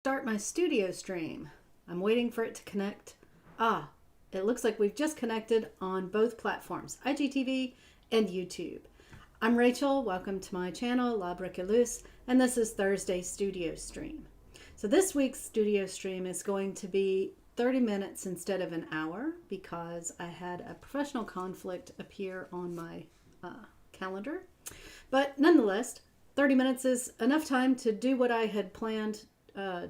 Start my studio stream. I'm waiting for it to connect. It looks like we've just connected on both platforms, IGTV and YouTube. I'm Rachel. Welcome to my channel, La Bricoleuse, and this is Thursday Studio Stream. So this week's studio stream is going to be 30 minutes instead of an hour because I had a professional conflict appear on my calendar. But nonetheless, 30 minutes is enough time to do what I had planned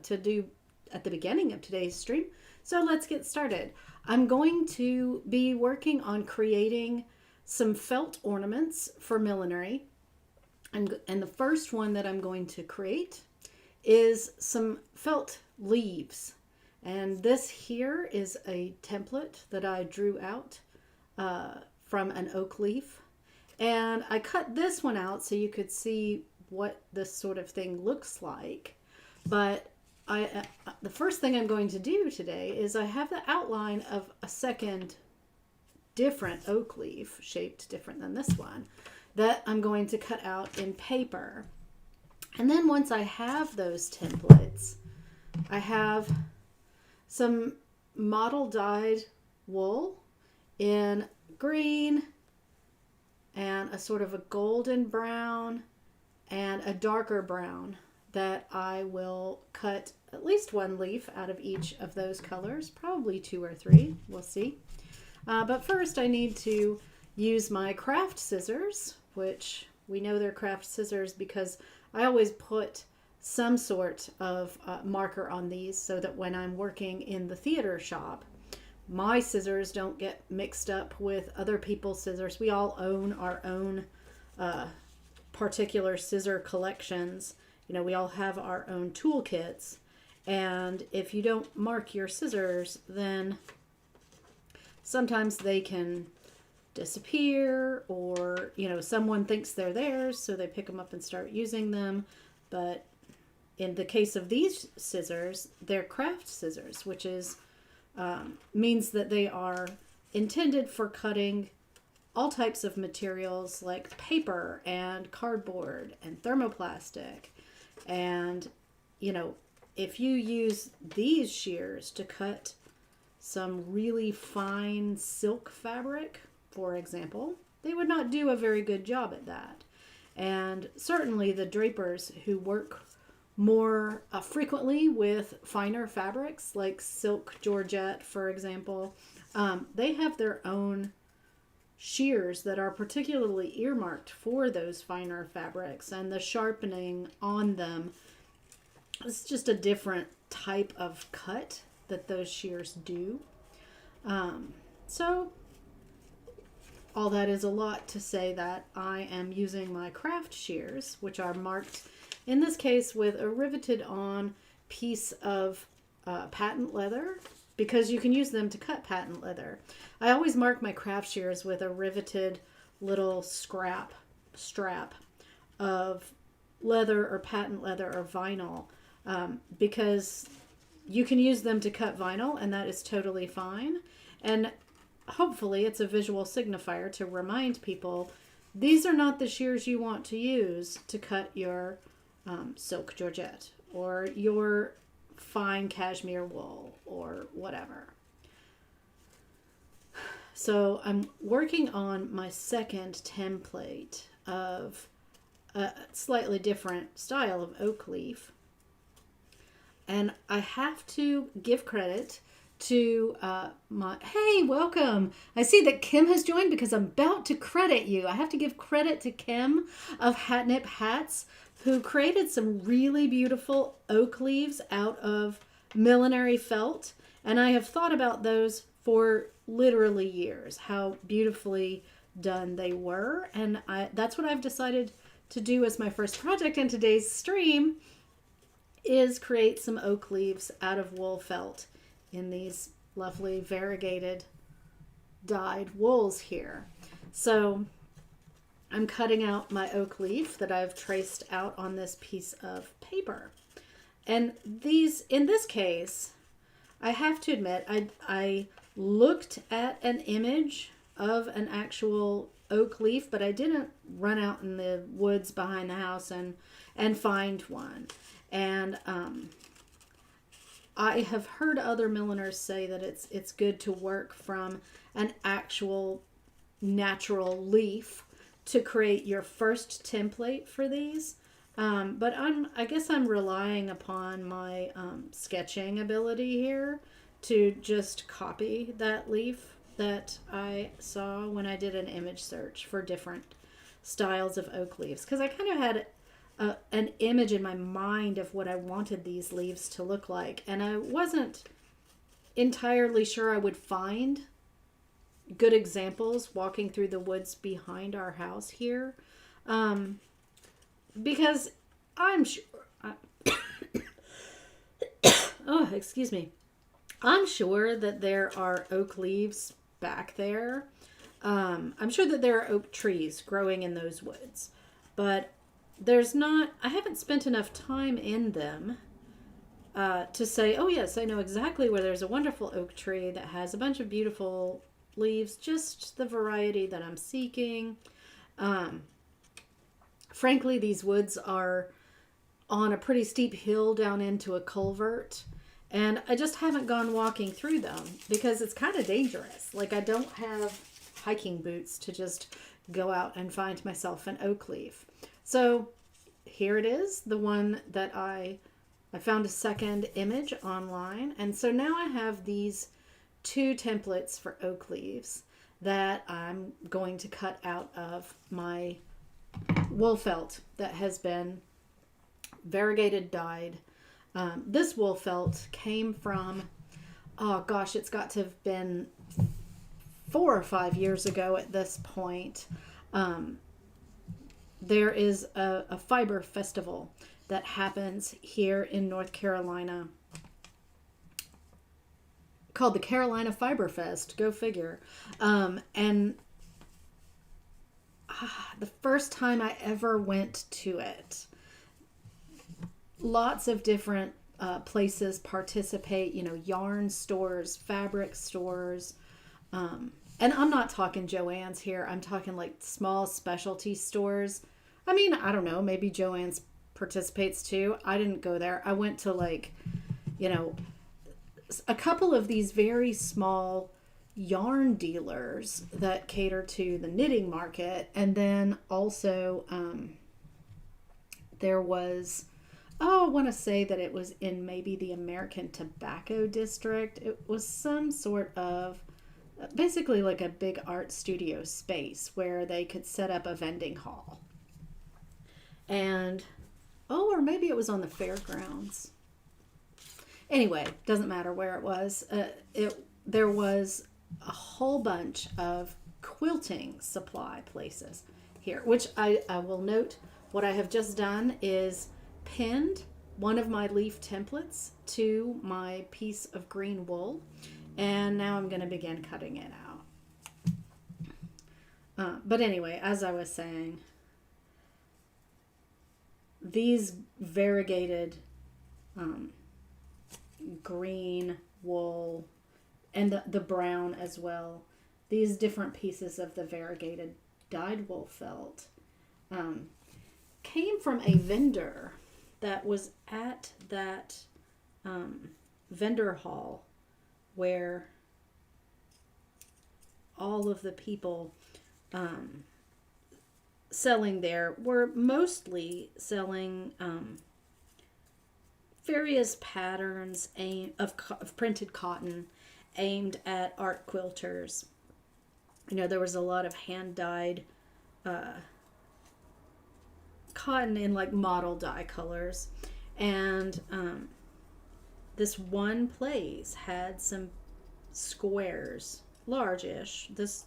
to do at the beginning of today's stream. So let's get started. I'm going to be working on creating some felt ornaments for millinery. And the first one that I'm going to create is some felt leaves. And this here is a template that I drew out from an oak leaf. And I cut this one out so you could see what this sort of thing looks like. But the first thing I'm going to do today is I have the outline of a second different oak leaf, shaped different than this one, that I'm going to cut out in paper. And then once I have those templates, I have some model dyed wool in green and a sort of a golden brown and a darker brown that I will cut at least one leaf out of each of those colors, probably two or three, we'll see. But first I need to use my craft scissors, which we know they're craft scissors because I always put some sort of marker on these so that when I'm working in the theater shop, my scissors don't get mixed up with other people's scissors. We all own our own particular scissor collections. You know, we all have our own toolkits, and if you don't mark your scissors, then sometimes they can disappear, or, you know, someone thinks they're theirs, so they pick them up and start using them. But in the case of these scissors, they're craft scissors, which is means that they are intended for cutting all types of materials like paper and cardboard and thermoplastic. And, you know, if you use these shears to cut some really fine silk fabric, for example, they would not do a very good job at that. And certainly the drapers who work more frequently with finer fabrics like silk georgette, for example, they have their own shears that are particularly earmarked for those finer fabrics, and the sharpening on them is just a different type of cut that those shears do. So all that is a lot to say that I am using my craft shears, which are marked in this case with a riveted on piece of patent leather, because you can use them to cut patent leather. I always mark my craft shears with a riveted little strap of leather or patent leather or vinyl, because you can use them to cut vinyl, and that is totally fine. And hopefully it's a visual signifier to remind people these are not the shears you want to use to cut your silk georgette or your fine cashmere wool or whatever. So I'm working on my second template of a slightly different style of oak leaf. And I have to give credit to hey, welcome. I see that Kim has joined because I'm about to credit you. I have to give credit to Kim of Hatnip Hats, who created some really beautiful oak leaves out of millinery felt. And I have thought about those for literally years, how beautifully done they were. And that's what I've decided to do as my first project in today's stream, is create some oak leaves out of wool felt in these lovely variegated dyed wools here. So I'm cutting out my oak leaf that I've traced out on this piece of paper. And these, in this case, I have to admit, I looked at an image of an actual oak leaf, but I didn't run out in the woods behind the house and find one. And I have heard other milliners say that it's good to work from an actual natural leaf to create your first template for these. But I guess I'm relying upon my sketching ability here to just copy that leaf that I saw when I did an image search for different styles of oak leaves, because I kind of had an image in my mind of what I wanted these leaves to look like, and I wasn't entirely sure I would find good examples walking through the woods behind our house here, because I'm sure oh, excuse me, I'm sure that there are oak leaves back there. I'm sure that there are oak trees growing in those woods, but I haven't spent enough time in them to say, oh yes, I know exactly where there's a wonderful oak tree that has a bunch of beautiful leaves, just the variety that I'm seeking. Frankly, these woods are on a pretty steep hill down into a culvert, and I just haven't gone walking through them because it's kind of dangerous. Like, I don't have hiking boots to just go out and find myself an oak leaf. So here it is, the one that I found a second image online. And so now I have these 2 templates for oak leaves that I'm going to cut out of my wool felt that has been variegated dyed. This wool felt came from, oh gosh, it's got to have been 4 or 5 years ago at this point. There is a fiber festival that happens here in North Carolina called the Carolina Fiber Fest. Go figure. And the first time I ever went to it, lots of different places participate, yarn stores, fabric stores. And I'm not talking Joann's here. I'm talking like small specialty stores. I mean, I don't know. Maybe Joann's participates too. I didn't go there. I went to a couple of these very small yarn dealers that cater to the knitting market. And then also there was, I want to say that it was in maybe the American Tobacco District. It was some sort of basically like a big art studio space where they could set up a vending hall. And, or maybe it was on the fairgrounds. Anyway, doesn't matter where it was. There was a whole bunch of quilting supply places here, which I will note what I have just done is pinned one of my leaf templates to my piece of green wool. And now I'm going to begin cutting it out. But anyway, as I was saying, these variegated green wool and the brown as well, these different pieces of the variegated dyed wool felt came from a vendor that was at that vendor hall where all of the people selling there were mostly selling various patterns of printed cotton aimed at art quilters. There was a lot of hand-dyed cotton in like model dye colors. And this one place had some squares, large-ish. This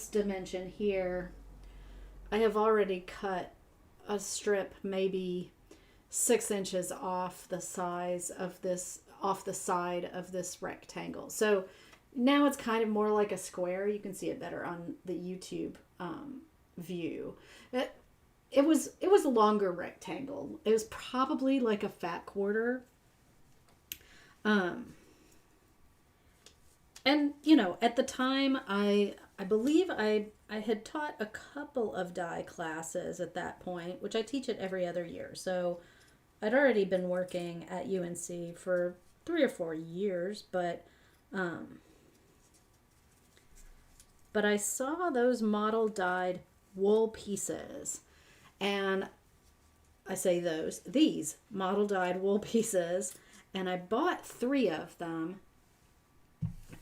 dimension here, I have already cut a strip maybe 6 inches off the side of this rectangle. So now it's kind of more like a square. You can see it better on the YouTube view. It was a longer rectangle. It was probably like a fat quarter. And at the time I believe I had taught a couple of dye classes at that point, which I teach it every other year. So I'd already been working at UNC for 3 or 4 years, um, but I saw those model dyed wool pieces, and I say these model dyed wool pieces, and I bought 3 of them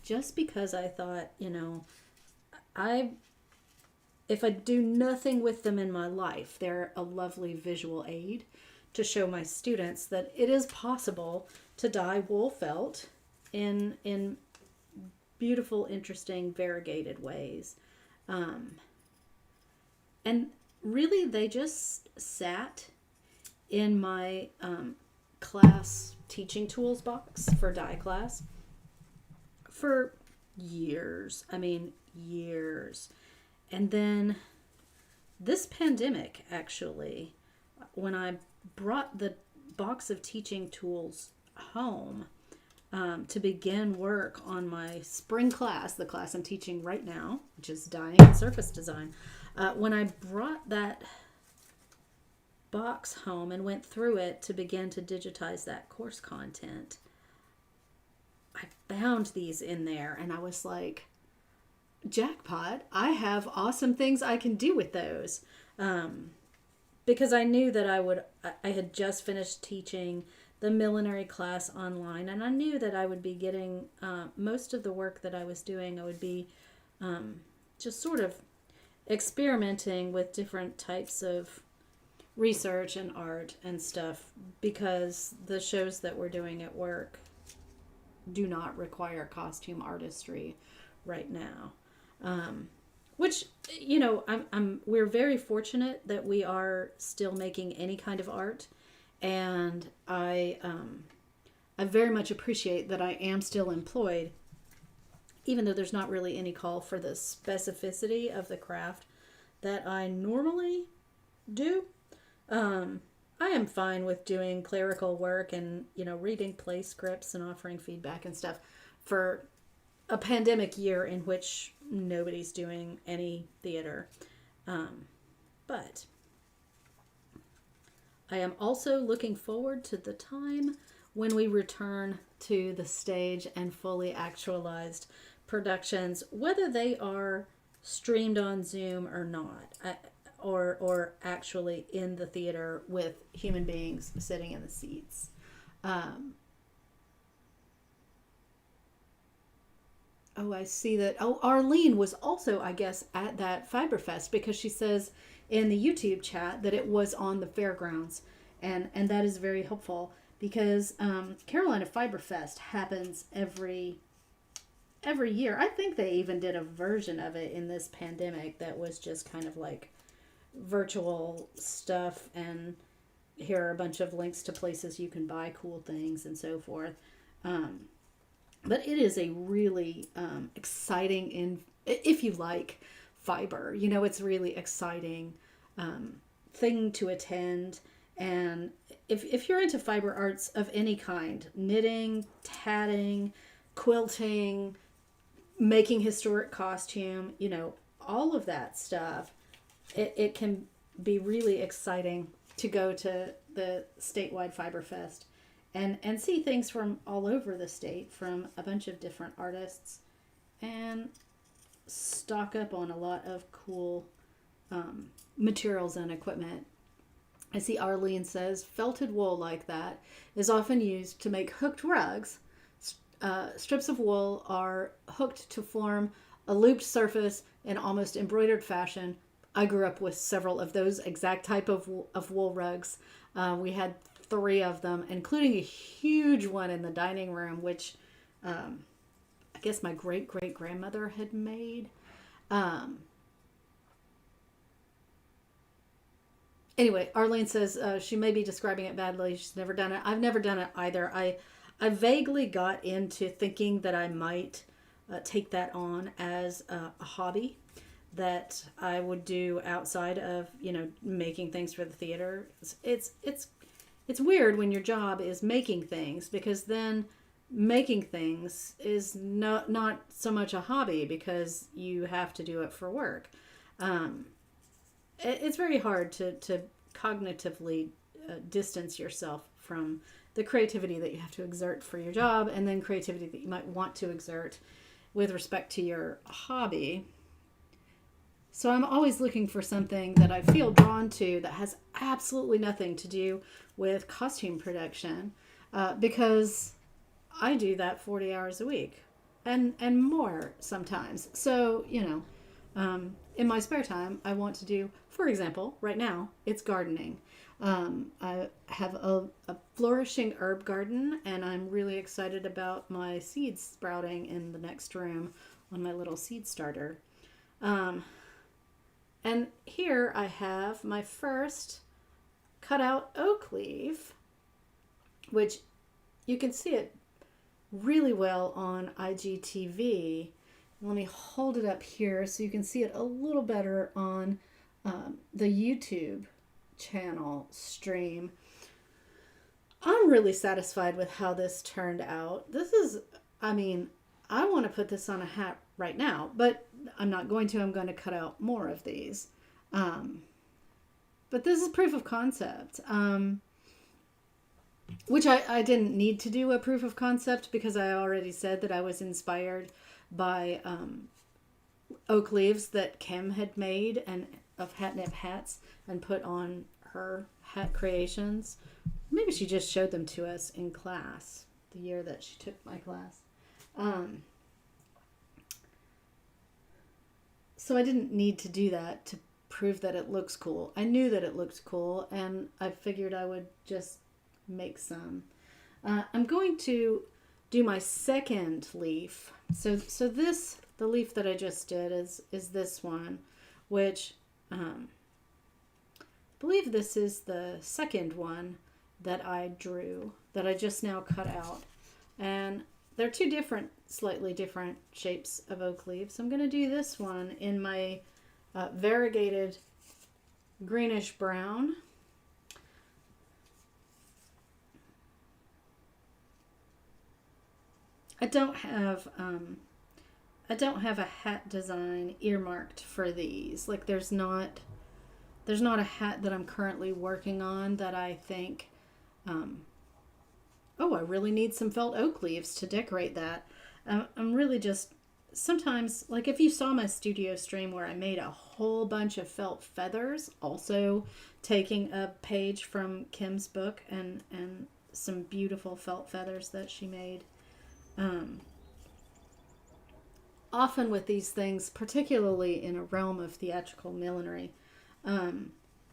just because I thought, I if I do nothing with them in my life, they're a lovely visual aid to show my students that it is possible to dye wool felt in beautiful, interesting, variegated ways. And really, they just sat in my class teaching tools box for dye class for years. I mean, years. And then this pandemic, actually, when I brought the box of teaching tools home to begin work on my spring class, the class I'm teaching right now, which is dyeing and surface design, when I brought that box home and went through it to begin to digitize that course content, I found these in there and I was like, jackpot, I have awesome things I can do with those. Because I knew that I had just finished teaching the millinery class online, and I knew that I would be getting most of the work that I was doing, I would be just sort of experimenting with different types of research and art and stuff, because the shows that we're doing at work do not require costume artistry right now. Which, we're very fortunate that we are still making any kind of art, and I very much appreciate that I am still employed, even though there's not really any call for the specificity of the craft that I normally do. I am fine with doing clerical work and, reading play scripts and offering feedback and stuff for a pandemic year in which nobody's doing any theater. But I am also looking forward to the time when we return to the stage and fully actualized productions, whether they are streamed on Zoom or not, or actually in the theater with human beings sitting in the seats. Oh, I see that. Oh, Arlene was also, I guess, at that Fiberfest, because she says in the YouTube chat that it was on the fairgrounds, and that is very helpful, because Carolina Fiberfest happens every year. I think they even did a version of it in this pandemic that was just kind of like virtual stuff, and here are a bunch of links to places you can buy cool things and so forth. But it is a really exciting, if you like fiber, it's really exciting thing to attend. And if you're into fiber arts of any kind, knitting, tatting, quilting, making historic costume, all of that stuff, it can be really exciting to go to the statewide Fiber Fest and see things from all over the state from a bunch of different artists, and stock up on a lot of cool materials and equipment. I see Arlene says felted wool like that is often used to make hooked rugs. Strips of wool are hooked to form a looped surface in almost embroidered fashion. I grew up with several of those exact type of wool rugs. We had 3 of them, including a huge one in the dining room, which I guess my great-great-grandmother had made. Anyway, Arlene says she may be describing it badly. She's never done it. I've never done it either. I vaguely got into thinking that I might take that on as a hobby that I would do outside of, making things for the theater. It's weird when your job is making things, because then making things is not so much a hobby because you have to do it for work. It's very hard to cognitively distance yourself from the creativity that you have to exert for your job, and then creativity that you might want to exert with respect to your hobby. So I'm always looking for something that I feel drawn to that has absolutely nothing to do with costume production, because I do that 40 hours a week and more sometimes. So, in my spare time, I want to do, for example, right now, it's gardening. I have a flourishing herb garden, and I'm really excited about my seeds sprouting in the next room on my little seed starter. And here I have my first cutout oak leaf, which you can see it really well on IGTV. Let me hold it up here so you can see it a little better on the YouTube channel stream. I'm really satisfied with how this turned out. This is, I want to put this on a hat right now, but I'm not going to. I'm going to cut out more of these. But this is proof of concept, which I didn't need to do a proof of concept because I already said that I was inspired by oak leaves that Kim had made and of Hatnip hats and put on her hat creations. Maybe she just showed them to us in class the year that she took my class. So I didn't need to do that to prove that it looks cool. I knew that it looked cool, and I figured I would just make some. I'm going to do my second leaf. So this, the leaf that I just did is this one, which I believe this is the second one that I drew, that I just now cut out. And they're two slightly different shapes of oak leaves. I'm going to do this one in my variegated greenish brown. I don't have a hat design earmarked for these. Like there's not a hat that I'm currently working on that I think, I really need some felt oak leaves to decorate that. I'm really just, sometimes, like if you saw my studio stream where I made a whole bunch of felt feathers, also taking a page from Kim's book and some beautiful felt feathers that she made. Often with these things, particularly in a realm of theatrical millinery,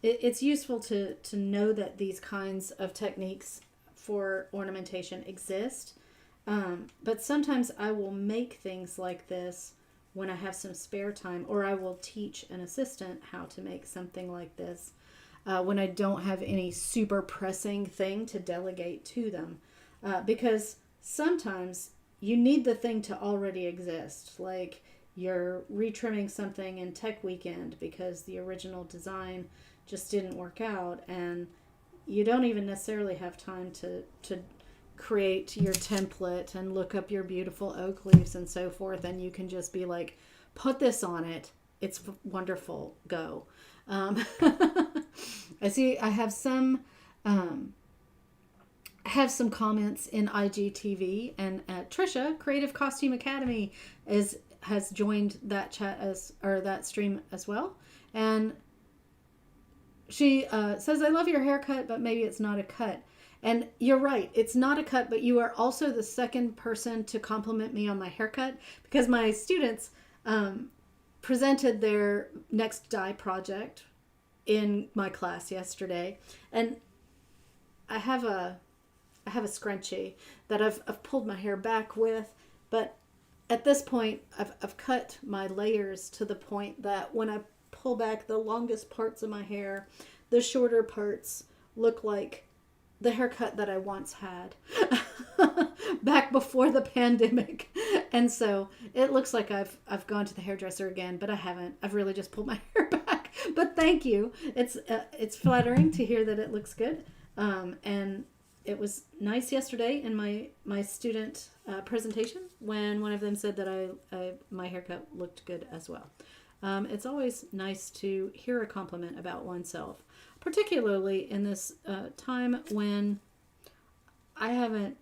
it's useful to know that these kinds of techniques for ornamentation exist. But sometimes I will make things like this when I have some spare time, or I will teach an assistant how to make something like this when I don't have any super pressing thing to delegate to them. Because sometimes you need the thing to already exist. Like you're retrimming something in Tech Weekend because the original design just didn't work out, and you don't even necessarily have time to create your template and look up your beautiful oak leaves and so forth, and you can just be like, put this on it, it's wonderful, go. I see I have some comments in IGTV, and Trisha, Creative Costume Academy, has joined that chat that stream as well, and she says, I love your haircut, but maybe it's not a cut. And you're right, it's not a cut, but you are also the second person to compliment me on my haircut, because my students presented their next dye project in my class yesterday, and I have a scrunchie that I've pulled my hair back with, but at this point I've cut my layers to the point that when I pull back the longest parts of my hair, the shorter parts look like the haircut that I once had back before the pandemic. And so it looks like I've gone to the hairdresser again, but I haven't. I've really just pulled my hair back. But thank you. It's flattering to hear that it looks good. And it was nice yesterday in my student presentation when one of them said that my haircut looked good as well. It's always nice to hear a compliment about oneself. particularly in this time when I haven't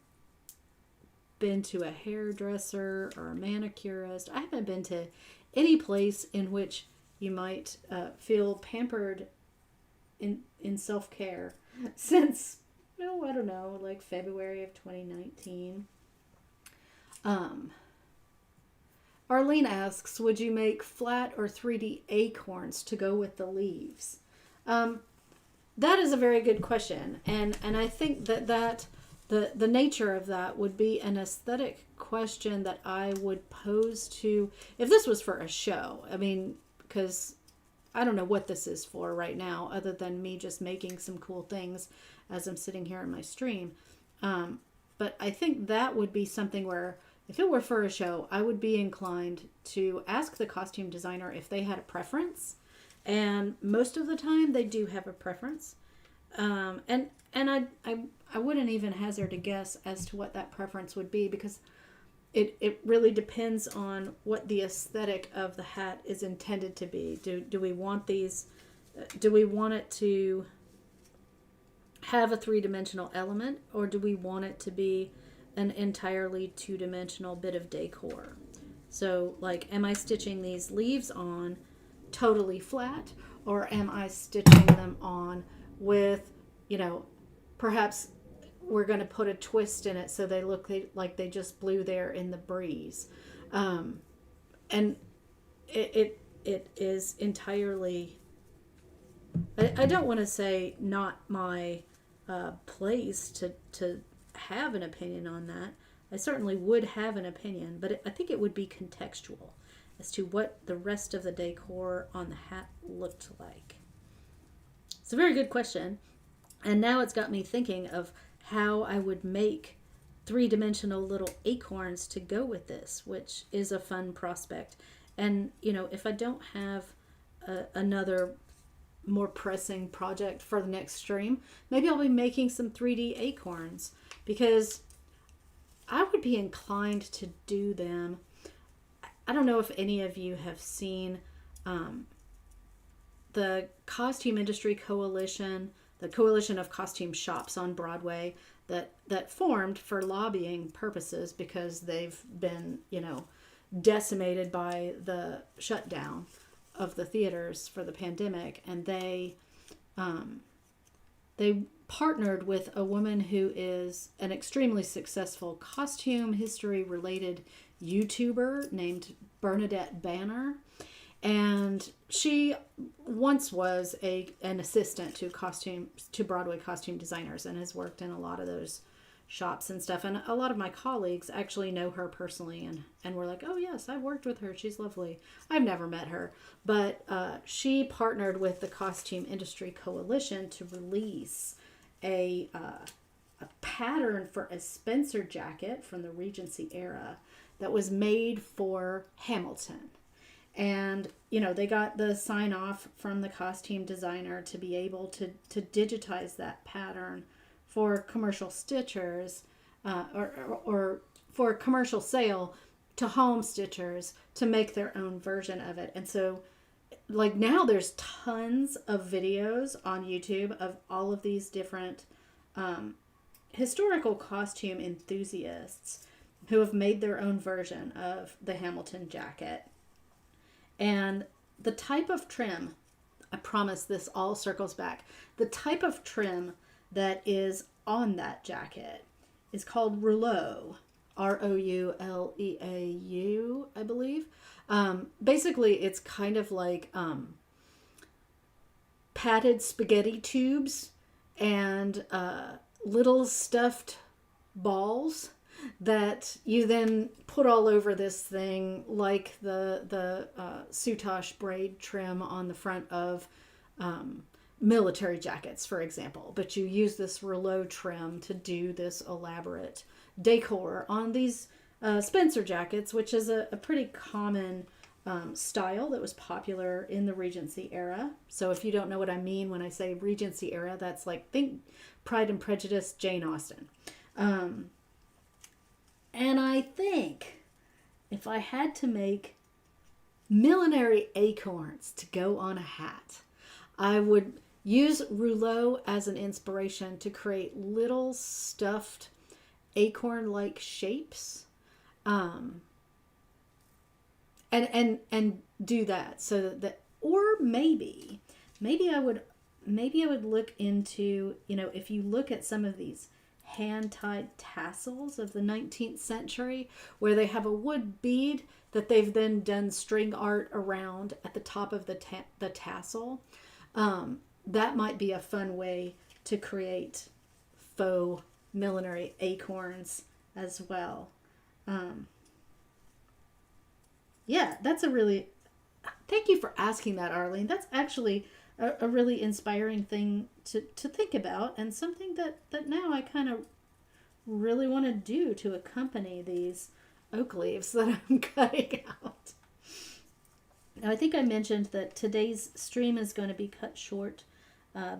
been to a hairdresser or a manicurist. I haven't been to any place in which you might feel pampered in self-care since, I don't know, like February of 2019. Arlene asks, would you make flat or 3D acorns to go with the leaves? That is a very good question. And I think that the nature of that would be an aesthetic question that I would pose to, if this was for a show. I mean, because I don't know what this is for right now, other than me just making some cool things as I'm sitting here in my stream. But I think that would be something where, if it were for a show, I would be inclined to ask the costume designer if they had a preference. And most of the time, they do have a preference. And I wouldn't even hazard a guess as to what that preference would be, because it really depends on what the aesthetic of the hat is intended to be. Do we want these? Do we want it to have a three-dimensional element, or do we want it to be an entirely two-dimensional bit of decor? So, like, am I stitching these leaves on totally flat, or am I stitching them on with, perhaps we're going to put a twist in it so they look like they just blew there in the breeze. And it is entirely, I don't want to say not my place to have an opinion on that. I certainly would have an opinion, but I think it would be contextual as to what the rest of the decor on the hat looked like. It's a very good question. And now it's got me thinking of how I would make three-dimensional little acorns to go with this, which is a fun prospect. And, if I don't have another more pressing project for the next stream, maybe I'll be making some 3D acorns, because I would be inclined to do them. I don't know if any of you have seen the Costume Industry Coalition, the Coalition of Costume Shops on Broadway, that formed for lobbying purposes because they've been, decimated by the shutdown of the theaters for the pandemic. And they partnered with a woman who is an extremely successful costume history related YouTuber named Bernadette Banner. And she once was an assistant to Broadway costume designers, and has worked in a lot of those shops and stuff. And a lot of my colleagues actually know her personally, and were like, oh yes, I've worked with her, she's lovely. I've never met her, but she partnered with the Costume Industry Coalition to release a pattern for a Spencer jacket from the Regency era that was made for Hamilton. And, they got the sign off from the costume designer to be able to digitize that pattern for commercial stitchers, or for commercial sale to home stitchers to make their own version of it. And so, like, now there's tons of videos on YouTube of all of these different historical costume enthusiasts who have made their own version of the Hamilton jacket. And the type of trim, I promise this all circles back, the type of trim that is on that jacket is called rouleau, Rouleau, I believe. Basically, it's kind of like padded spaghetti tubes and little stuffed balls that you then put all over this thing, like the soutache braid trim on the front of military jackets, for example. But you use this rouleau trim to do this elaborate decor on these Spencer jackets, which is a pretty common style that was popular in the Regency era. So if you don't know what I mean when I say Regency era, that's like, think Pride and Prejudice, Jane Austen. And I think if I had to make millinery acorns to go on a hat, I would use rouleau as an inspiration to create little stuffed acorn-like shapes, and do that, so that, or maybe I would look into, if you look at some of these hand-tied tassels of the 19th century, where they have a wood bead that they've then done string art around at the top of the tassel. That might be a fun way to create faux millinery acorns as well. Yeah, that's a really, thank you for asking that, Arlene. That's actually a really inspiring thing to think about, and something that now I kind of really want to do to accompany these oak leaves that I'm cutting out. Now, I think I mentioned that today's stream is going to be cut short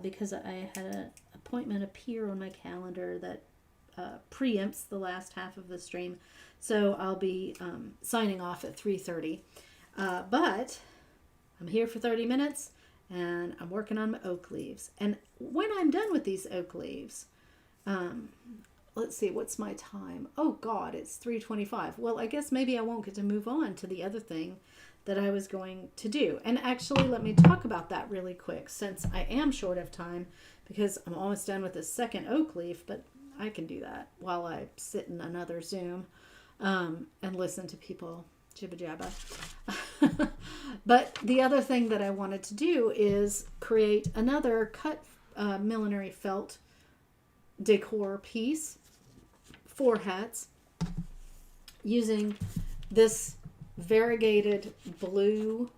because I had an appointment appear on my calendar that preempts the last half of the stream. So I'll be signing off at 3:30. But I'm here for 30 minutes and I'm working on my oak leaves. And when I'm done with these oak leaves, let's see, what's my time? Oh God, it's 3:25. Well, I guess maybe I won't get to move on to the other thing that I was going to do. And actually, let me talk about that really quick, since I am short of time, because I'm almost done with the second oak leaf, but I can do that while I sit in another Zoom and listen to people jibba jabba. But the other thing that I wanted to do is create another cut millinery felt decor piece for hats using this variegated blue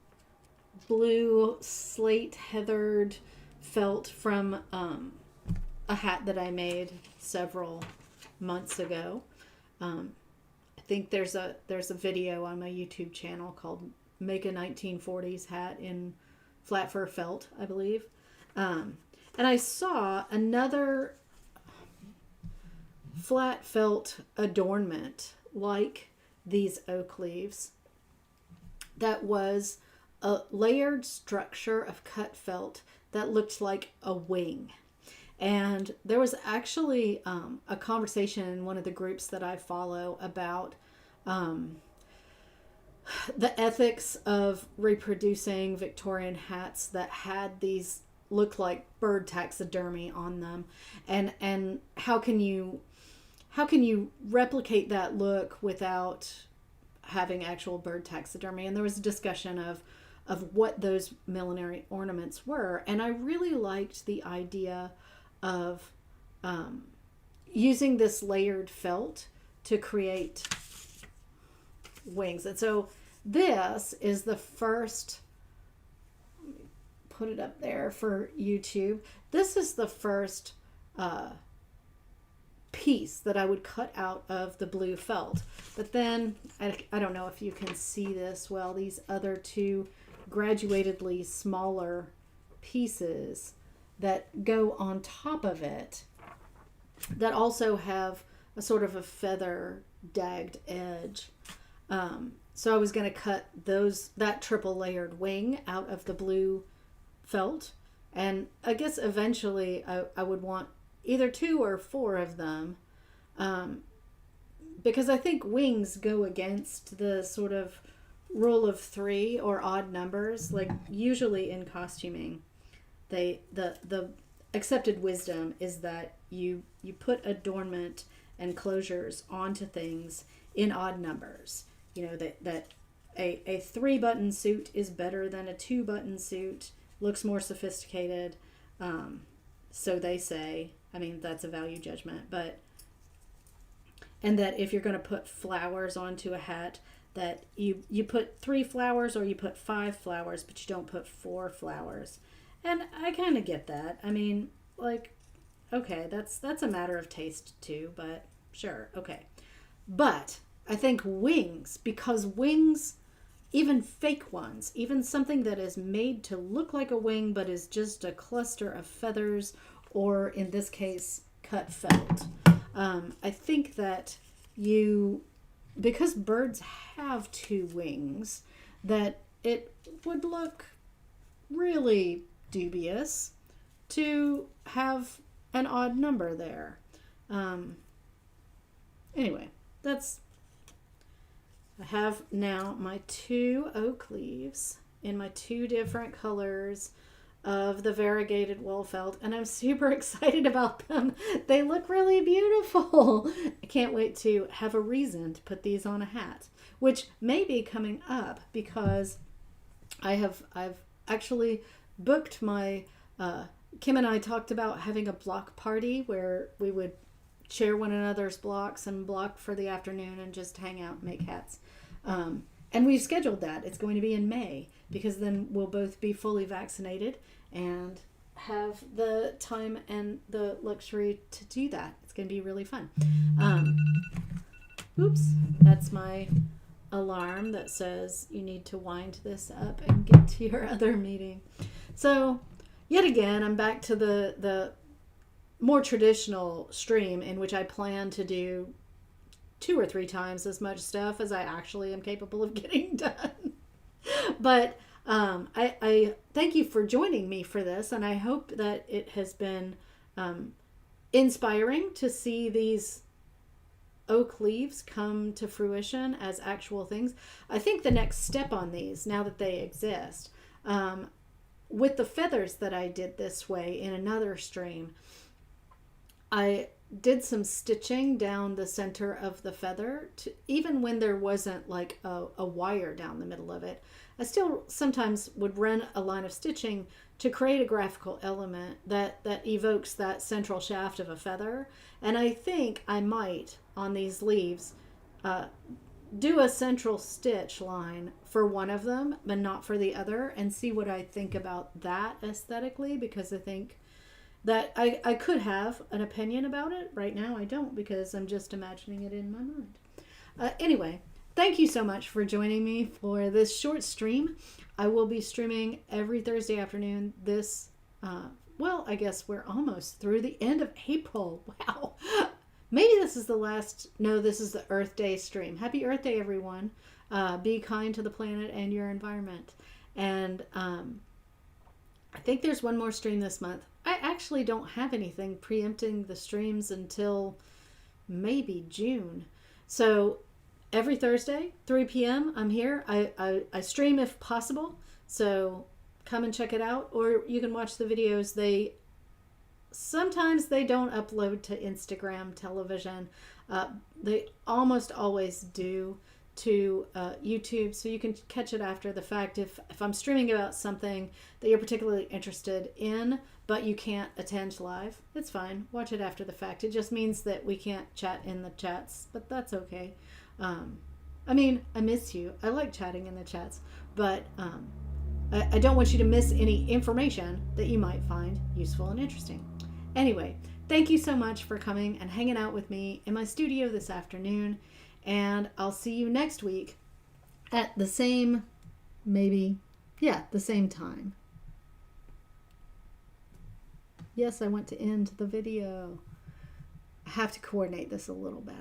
slate heathered felt from a hat that I made several months ago. I think there's a video on my YouTube channel called Make a 1940s Hat in Flat Fur Felt, I believe. And I saw another flat felt adornment like these oak leaves that was a layered structure of cut felt that looked like a wing. And there was actually a conversation in one of the groups that I follow about the ethics of reproducing Victorian hats that had these look like bird taxidermy on them, and how can you replicate that look without having actual bird taxidermy. And there was a discussion of what those millinery ornaments were, and I really liked the idea of using this layered felt to create wings. And so this is the first, put it up there for YouTube, this is the first piece that I would cut out of the blue felt. But then I don't know if you can see this well, these other two graduatedly smaller pieces that go on top of it that also have a sort of a feather dagged edge. So I was going to cut that triple layered wing out of the blue felt, and I guess eventually I would want either 2 or 4 of them, because I think wings go against the sort of rule of 3 or odd numbers. Like usually in costuming, the accepted wisdom is that you put adornment and closures onto things in odd numbers. You know, that a 3-button suit is better than a 2-button suit, looks more sophisticated, so they say. I mean, that's a value judgment, and that if you're going to put flowers onto a hat, that you put 3 flowers or you put 5 flowers, but you don't put 4 flowers. And I kind of get that. I mean, like, okay, that's a matter of taste too, but sure, okay. But I think wings, because wings, even fake ones, even something that is made to look like a wing but is just a cluster of feathers, or in this case, cut felt. I think that because birds have 2 wings, that it would look really dubious to have an odd number there. Anyway, I have now my 2 oak leaves in my 2 different colors of the variegated wool felt, and I'm super excited about them. They look really beautiful. I can't wait to have a reason to put these on a hat, which may be coming up because I've actually booked my Kim and I talked about having a block party where we would share one another's blocks and block for the afternoon and just hang out and make hats. And we've scheduled that. It's going to be in May because then we'll both be fully vaccinated and have the time and the luxury to do that. It's going to be really fun. Oops, that's my alarm that says you need to wind this up and get to your other meeting. So yet again, I'm back to the more traditional stream in which I plan to do 2 or 3 times as much stuff as I actually am capable of getting done. But I thank you for joining me for this, and I hope that it has been inspiring to see these oak leaves come to fruition as actual things. I think the next step on these, now that they exist, with the feathers that I did this way in another stream, I did some stitching down the center of the feather even when there wasn't like a wire down the middle of it. I still sometimes would run a line of stitching to create a graphical element that evokes that central shaft of a feather. And I think I might, on these leaves, do a central stitch line for one of them, but not for the other, and see what I think about that aesthetically, because I think that I could have an opinion about it. Right now I don't, because I'm just imagining it in my mind. Anyway, thank you so much for joining me for this short stream. I will be streaming every Thursday afternoon this, well, I guess we're almost through the end of April. Wow. Maybe this is the last, no, this is the Earth Day stream. Happy Earth Day, everyone. Be kind to the planet and your environment. And I think there's one more stream this month. I actually don't have anything preempting the streams until maybe June. So every Thursday, 3 p.m., I'm here. I stream if possible. So come and check it out. Or you can watch the videos. Sometimes they don't upload to Instagram television. They almost always do to YouTube, so you can catch it after the fact. If I'm streaming about something that you're particularly interested in, but you can't attend live, it's fine. Watch it after the fact. It just means that we can't chat in the chats, but that's okay. I mean, I miss you. I like chatting in the chats, but I don't want you to miss any information that you might find useful and interesting. Anyway, thank you so much for coming and hanging out with me in my studio this afternoon. And I'll see you next week at the same, the same time. Yes, I want to end the video. I have to coordinate this a little better.